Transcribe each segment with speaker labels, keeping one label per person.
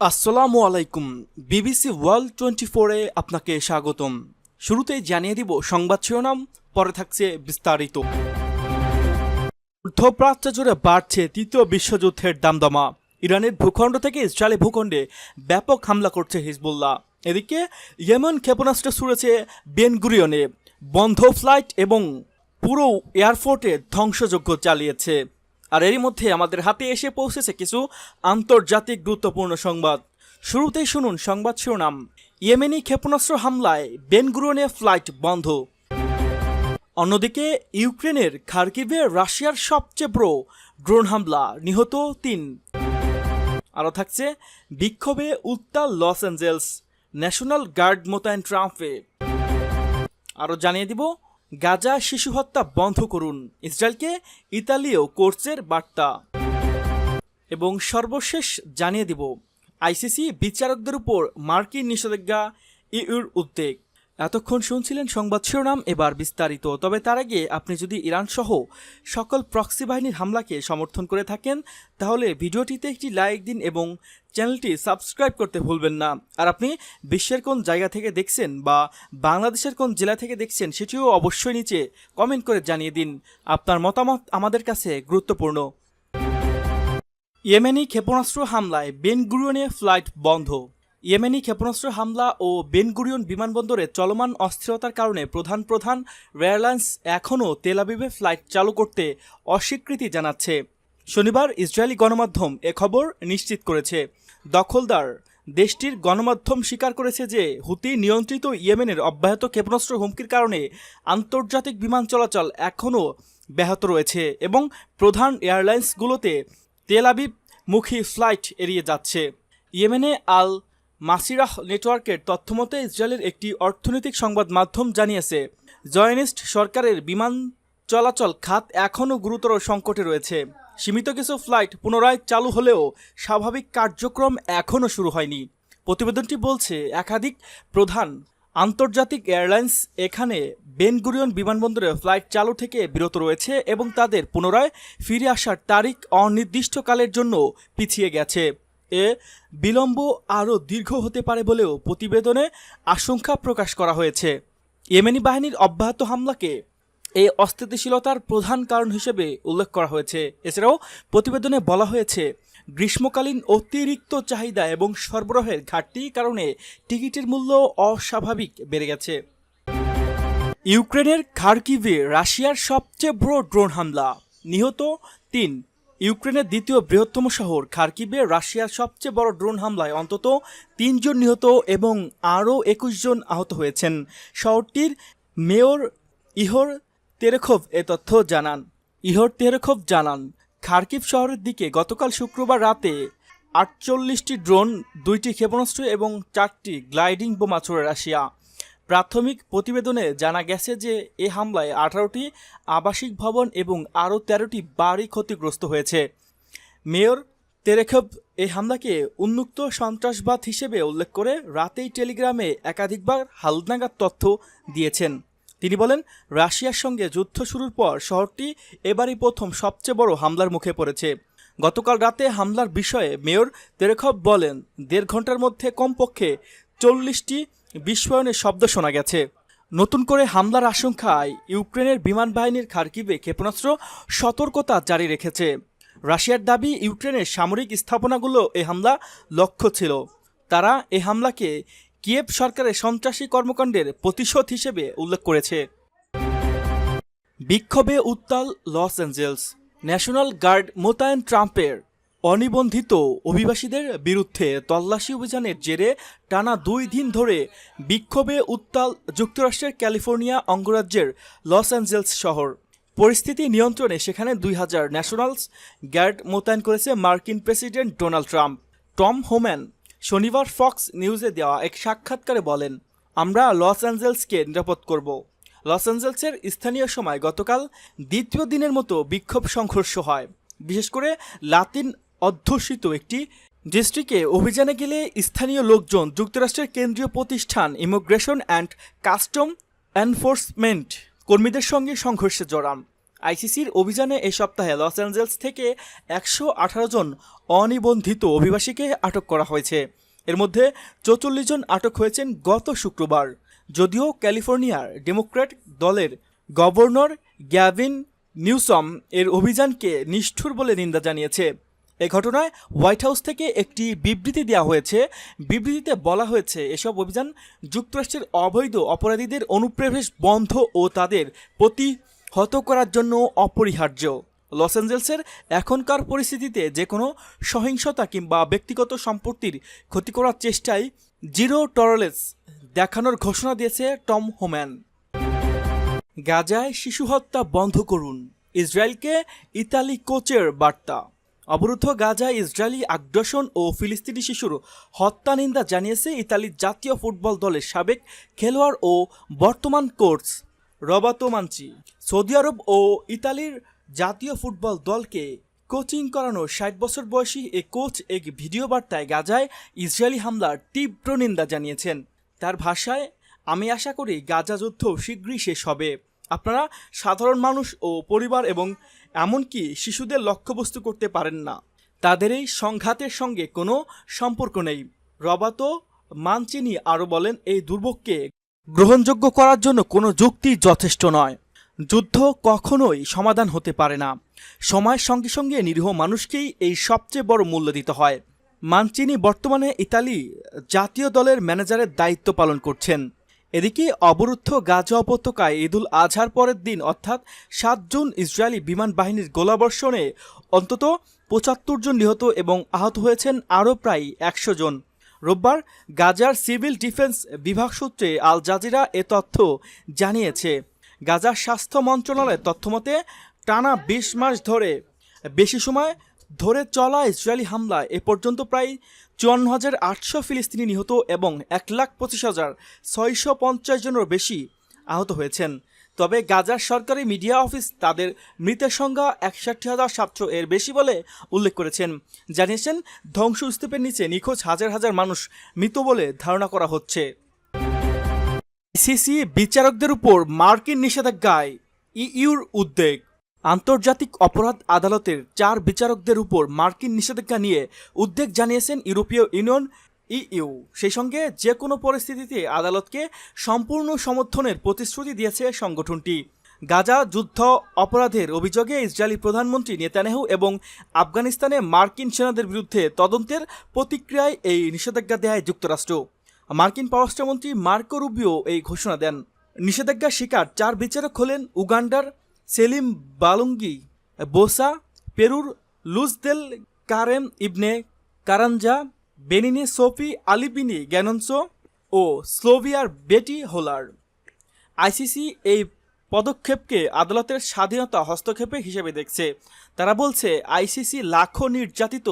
Speaker 1: আসসালামু আলাইকুম। BBC world 24-এ আপনাকে স্বাগতম। শুরুতেই জানিয়ে দিব সংবাদ শিরোনাম, পরে থাকছে বিস্তারিত। মধ্যপ্রাচ্য জুড়ে বাড়ছে তৃতীয় বিশ্বযুদ্ধের দামদামা। ইরানের ভূখণ্ড থেকে ইসরায়েলি ভূখণ্ডে ব্যাপক হামলা করছে হিজবুল্লাহ। এদিকে ইয়েমেন ক্ষেপণাস্ত্র ছুড়েছে বেন গুরিয়নে, বন্ধ ফ্লাইট এবং পুরো এয়ারপোর্টে ধ্বংসযজ্ঞ চালিয়েছে। আর এরই মধ্যে আমাদের হাতে এসে পৌঁছেছে কিছু আন্তর্জাতিক গুরুত্বপূর্ণ সংবাদ। শুরুতেই শুনুন সংবাদ শিরোনাম। ইয়েমেনি ক্ষেপণাস্ত্র হামলায় বেন গুরিয়নে ফ্লাইট বন্ধ। অন্যদিকে ইউক্রেনের খার্কিভে রাশিয়ার সবচেয়ে বড় ড্রোন হামলা, নিহত 3। আরও থাকছে বিক্ষোভে উত্তাল লস অ্যাঞ্জেলস, ন্যাশনাল গার্ড মোতায়েন ট্রাম্পে। আরও জানিয়ে দিব গাজা শিশু হত্যা বন্ধ করুন, ইসরায়েলকে ইতালিও কোর্সের বার্তা। এবং সর্বশেষ জানিয়ে দিব আইসিসি বিচারকদের উপর মার্কিন নিষেধাজ্ঞা, ইউর উদ্বেগ। এতক্ষণ শুনছিলেন সংবাদ শিরোনাম, এবার বিস্তারিত। তবে তার আগে আপনি যদি ইরান সহ সকল প্রক্সি বাহিনীর হামলাকে সমর্থন করে থাকেন তাহলে ভিডিওটিতে একটি লাইক দিন এবং চ্যানেলটি সাবস্ক্রাইব করতে ভুলবেন না। আর আপনি বিশ্বের কোন জায়গা থেকে দেখছেন বা বাংলাদেশের কোন জেলা থেকে দেখছেন সেটিও অবশ্যই নিচে কমেন্ট করে জানিয়ে দিন। আপনার মতামত আমাদের কাছে গুরুত্বপূর্ণ। ইয়েমেনি ক্ষেপণাস্ত্র হামলায় বেন গুরিয়নে ফ্লাইট বন্ধ। ইয়েমেনি ক্ষেপণাস্ত্র হামলা ও বেন গুরিয়ন বিমানবন্দরে চলমান অস্থিরতার কারণে প্রধান এয়ারলাইন্স এখনও তেল আবিবে ফ্লাইট চালু করতে অস্বীকৃতি জানাচ্ছে। শনিবার ইসরায়েলি গণমাধ্যম এ খবর নিশ্চিত করেছে। দখলদার দেশটির গণমাধ্যম স্বীকার করেছে যে হুতি নিয়ন্ত্রিত ইয়েমেনের অব্যাহত ক্ষেপণাস্ত্র হুমকির কারণে আন্তর্জাতিক বিমান চলাচল এখনও ব্যাহত রয়েছে এবং প্রধান এয়ারলাইন্সগুলোতে তেল আবিব মুখী ফ্লাইট এড়িয়ে যাচ্ছে। ইয়েমেনে আল মাসিরাহ নেটওয়ার্কের তথ্যমতে ইসরায়েলের একটি অর্থনৈতিক সংবাদ মাধ্যম জানিয়েছে জয়নিস্ট সরকারের বিমান চলাচল খাত এখনও গুরুতর সংকটে রয়েছে। সীমিত কিছু ফ্লাইট পুনরায় চালু হলেও স্বাভাবিক কার্যক্রম এখনও শুরু হয়নি। প্রতিবেদনটি বলছে একাধিক প্রধান আন্তর্জাতিক এয়ারলাইন্স এখানে বেন গুরিয়ন বিমানবন্দরে ফ্লাইট চালু থেকে বিরত রয়েছে এবং তাদের পুনরায় ফিরে আসার তারিখ অনির্দিষ্টকালের জন্য পিছিয়ে গেছে। এ বিলম্ব আরও দীর্ঘ হতে পারে বলেও প্রতিবেদনে আশঙ্কা প্রকাশ করা হয়েছে। ইয়েমেনি বাহিনীর অব্যাহত হামলাকে এই অস্থিতিশীলতার প্রধান কারণ হিসেবে উল্লেখ করা হয়েছে। এছাড়াও প্রতিবেদনে বলা হয়েছে গ্রীষ্মকালীন অতিরিক্ত চাহিদা এবং সরবরাহের ঘাটতির কারণে টিকিটের মূল্য অস্বাভাবিক বেড়ে গেছে। ইউক্রেনের খার্কিভে রাশিয়ার সবচেয়ে বড় ড্রোন হামলা, নিহত 3। ইউক্রেনের দ্বিতীয় বৃহত্তম শহর খার্কিভে রাশিয়ার সবচেয়ে বড় ড্রোন হামলায় অন্তত 3 জন নিহত এবং আরও 21 জন আহত হয়েছেন। শহরটির মেয়র ইহর তেরেখভ এ তথ্য জানান। খার্কিভ শহরের দিকে গতকাল শুক্রবার রাতে 48টি ড্রোন, 2টি ক্ষেপণাস্ত্র এবং 4টি গ্লাইডিং বোমা ছড়ে রাশিয়া। প্রাথমিক প্রতিবেদনে জানা গেছে যে এ হামলায় 18টি আবাসিক ভবন এবং আরও 13টি বাড়ি ক্ষতিগ্রস্ত হয়েছে। মেয়র তেরেখভ এই হামলাকে উন্মুক্ত সন্ত্রাসবাদ হিসেবে উল্লেখ করে রাতেই টেলিগ্রামে একাধিকবার হালনাগাদ তথ্য দিয়েছেন। তিনি বলেন, রাশিয়ার সঙ্গে যুদ্ধ শুরুর পর শহরটি এবারই প্রথম সবচেয়ে বড় হামলার মুখে পড়েছে। গতকাল রাতে হামলার বিষয়ে মেয়র তেরেখভ বলেন, 1.5 ঘন্টার মধ্যে কমপক্ষে 40টি বিস্ফোরণের শব্দ শোনা গেছে। নতুন করে হামলার আশঙ্কায় ইউক্রেনের বিমান বাহিনীর খার্কিভে ক্ষেপণাস্ত্র সতর্কতা জারি রেখেছে। রাশিয়ার দাবি, ইউক্রেনের সামরিক স্থাপনাগুলো এ হামলা লক্ষ্য ছিল। তারা এ হামলাকে কিয়েভ সরকারের সন্ত্রাসী কর্মকাণ্ডের প্রতিশোধ হিসেবে উল্লেখ করেছে। বিক্ষোভে উত্তাল লস অ্যাঞ্জেলস, ন্যাশনাল গার্ড মোতায়েন ট্রাম্পের। অনিবন্ধিত অভিবাসীদের বিরুদ্ধে তল্লাশি অভিযানের জেরে টানা 2 দিন ধরে বিক্ষোভে উত্তাল যুক্তরাষ্ট্রের ক্যালিফোর্নিয়া অঙ্গরাজ্যের লস অ্যাঞ্জেলস শহর। পরিস্থিতি নিয়ন্ত্রণে সেখানে 2000 ন্যাশনাল গার্ড মোতায়েন করেছে মার্কিন president Donald Trump. Tom Homan শনিবার ফক্স নিউজে দেওয়া এক সাক্ষাৎকারে বলেন, আমরা লস অ্যাঞ্জেলসকে নিরাপদ করব। লস অ্যাঞ্জেলসের স্থানীয় সময় গতকাল দ্বিতীয় দিনের মতো বিক্ষোভ সংঘর্ষ হয়। বিশেষ করে লাতিন অধ্যুষিত একটি ডিস্ট্রিক্টে অভিযানে গেলে স্থানীয় লোকজন যুক্তরাষ্ট্রের কেন্দ্রীয় প্রতিষ্ঠান ইমিগ্রেশন অ্যান্ড কাস্টম এনফোর্সমেন্ট কর্মীদের সঙ্গে সংঘর্ষে জড়ান। আইসিসির অভিযানে এই সপ্তাহে লস অ্যাঞ্জেলস থেকে 118 জন অনিবন্ধিত অভিবাসীকে আটক করা হয়েছে। এর মধ্যে 44 জন আটক হয়েছেন গত শুক্রবার। যদিও ক্যালিফোর্নিয়ার ডেমোক্র্যাট দলের গভর্নর গ্যাভিন নিউসম এর অভিযানকে নিষ্ঠুর বলে নিন্দা জানিয়েছে। এ ঘটনায় হোয়াইট হাউস থেকে একটি বিবৃতি দেওয়া হয়েছে। বিবৃতিতে বলা হয়েছে, এসব অভিযান যুক্তরাষ্ট্রের অবৈধ অপরাধীদের অনুপ্রবেশ বন্ধ ও তাদের প্রতিহত করার জন্য অপরিহার্য। লস অ্যাঞ্জেলসের এখনকার পরিস্থিতিতে যে কোনো সহিংসতা কিংবা ব্যক্তিগত সম্পত্তির ক্ষতি করার চেষ্টায় জিরো টলারেন্স দেখানোর ঘোষণা দিয়েছে টম হোম্যান। গাজায় শিশু হত্যা বন্ধ করুন, ইসরায়েলকে ইতালি কোচের বার্তা। অবরুদ্ধ গাজায় ইসরায়েলি আগ্রাসন ও ফিলিস্তিনি শিশুর হত্যা নিন্দা জানিয়েছে ইতালির জাতীয় ফুটবল দলের সাবেক খেলোয়াড় ও বর্তমান কোচ রবার্তো মানচি। সৌদি আরব ও ইতালির জাতীয় ফুটবল দলকে কোচিং করানো 60 বছর বয়সী এ কোচ এক ভিডিও বার্তায় গাজায় ইসরায়েলি হামলার তীব্র নিন্দা জানিয়েছেন। তার ভাষায়, আমি আশা করি গাজা যুদ্ধ শীঘ্রই শেষ হবে। আপনারা সাধারণ মানুষ ও পরিবার এবং এমনকি শিশুদের লক্ষ্যবস্তু করতে পারেন না। তাদের এই সংঘাতের সঙ্গে কোনো সম্পর্ক নেই। রবার্তো মানচিনি আরও বলেন, এই দুর্ভোগকে গ্রহণযোগ্য করার জন্য কোনো যুক্তি যথেষ্ট নয়। যুদ্ধ কখনোই সমাধান হতে পারে না। সময়ের সঙ্গে সঙ্গে নিরীহ মানুষকেই এই সবচেয়ে বড় মূল্য দিতে হয়। মানচিনি বর্তমানে ইতালি জাতীয় দলের ম্যানেজারের দায়িত্ব পালন করছেন। এদিকে অবরুদ্ধ গাজা উপত্যকায় ঈদুল আজহার পরের দিন অর্থাৎ 7 জুন ইসরায়েলি বিমান বাহিনীর গোলাবর্ষণে অন্তত 75 জন নিহত এবং আহত হয়েছেন আরও প্রায় 100 জন। রোববার গাজার সিভিল ডিফেন্স বিভাগ সূত্রে আল জাজিরা এ তথ্য জানিয়েছে। গাজার স্বাস্থ্য মন্ত্রণালয়ের তথ্যমতে টানা 20 মাস ধরে বেশি সময় ধরে চলা ইসরায়েলি হামলায় এ পর্যন্ত প্রায় 54,800 ফিলিস্তিনি নিহত এবং 1,25,650 জনেরও বেশি আহত হয়েছেন। তবে গাজার সরকারি মিডিয়া অফিস তাদের মৃতের সংখ্যা 61,700 এর বেশি বলে উল্লেখ করেছেন। জানিয়েছেন, ধ্বংসস্তূপের নিচে নিখোঁজ হাজার হাজার মানুষ মৃত বলে ধারণা করা হচ্ছে। আইসিসি বিচারকদের উপর মার্কিন নিষেধাজ্ঞায় ইইউর উদ্বেগ। আন্তর্জাতিক অপরাধ আদালতের 4 বিচারকদের উপর মার্কিন নিষেধাজ্ঞা নিয়ে উদ্বেগ জানিয়েছেন ইউরোপীয় ইউনিয়ন ইইউ। সেই সঙ্গে যে কোনো পরিস্থিতিতে আদালতকে সম্পূর্ণ সমর্থনের প্রতিশ্রুতি দিয়েছে সংগঠনটি। গাজা যুদ্ধ অপরাধের অভিযোগে ইসরায়েলি প্রধানমন্ত্রী নেতানিয়াহু এবং আফগানিস্তানে মার্কিন সেনাদের বিরুদ্ধে তদন্তের প্রতিক্রিয়ায় এই নিষেধাজ্ঞা দেয় যুক্তরাষ্ট্র। মার্কিন পররাষ্ট্রমন্ত্রী মার্কো রুবিও এই ঘোষণা দেন। নিষেধাজ্ঞার শিকার 4 বিচারক হলেন উগান্ডার সেলিম বালুঙ্গি বোসা, পেরুর লুজদেল কারেম ইবনে কারাঞ্জা, বেনিনে সোফি আলিবিনি গ্যানন্সো ও স্লোভিয়ার বেটি হোলার। আইসিসি এই পদক্ষেপকে আদালতের স্বাধীনতা হস্তক্ষেপে হিসেবে দেখছে। তারা বলছে, আইসিসি লাখো নির্যাতিত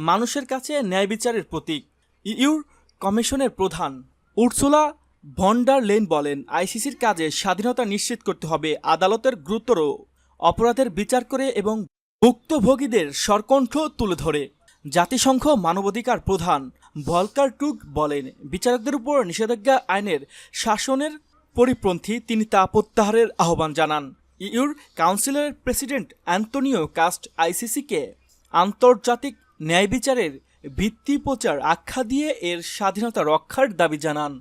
Speaker 1: মানুষের কাছে ন্যায় বিচারের প্রতীক। ইইউর কমিশনের প্রধান উর্সুলা ভন ডার লেইন বলেন, আইসিসির কাজে স্বাধীনতা নিশ্চিত করতে হবে, আদালতের গুরুতর অপরাধের বিচার করে এবং ভুক্তভোগীদের স্বরকণ্ঠ তুলে ধরে। জাতিসংঘ মানবাধিকার প্রধান ভলকার টুর্ক বলেন, বিচারকদের উপর নিষেধাজ্ঞা আইনের শাসনের পরিপন্থী। তিনি তা প্রত্যাহারের আহ্বান জানান। ইইউর কাউন্সিলের প্রেসিডেন্ট অ্যান্তনিও কাস্ট আইসিসিকে আন্তর্জাতিক ন্যায় বিচারের ভিত্তি প্রচার আখ্যা দিয়ে এর স্বাধীনতা রক্ষার দাবি জানান।